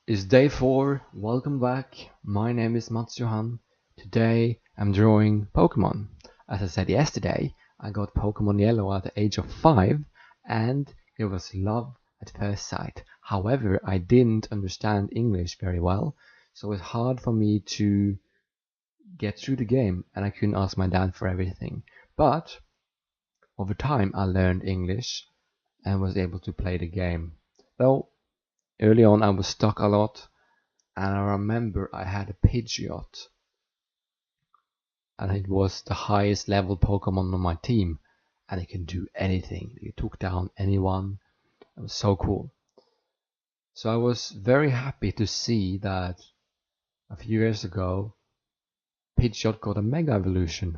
It's day 4, welcome back. My name is Madsjohan. Today I'm drawing Pokemon. As I said yesterday, I got PokeomYellow at the age of 5 and it was love at first sight. However, I didn't understand English very well, so it's hard for me to get through the game and I couldn't ask my dad for everything. But over time I learned English and was able to play the game. Though early on I was stuck a lot. And I remember I had a Pidgeot, and it was the highest level Pokemon on my team, and it can do anything. It took down anyone. It was so cool. So I was very happy to see that a few years ago, Pidgeot got a Mega Evolution.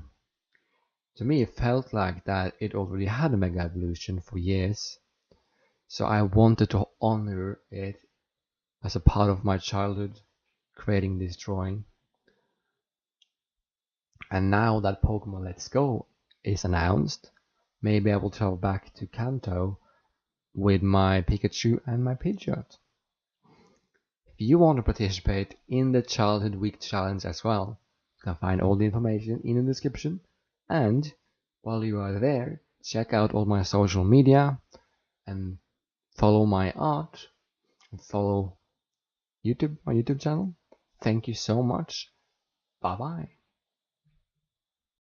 To me, it felt like that it already had a Mega Evolution for years, so I wanted to honor it as a part of my childhood, creating this drawing. And now that Pokemon Let's Go is announced, maybe I will travel back to Kanto with my Pikachu and my Pidgeot. If you want to participate in the Childhood Week Challenge as well, you can find all the information in the description. And while you are there, check out all my social media and follow my art and follow my YouTube channel. Thank you so much. Bye bye.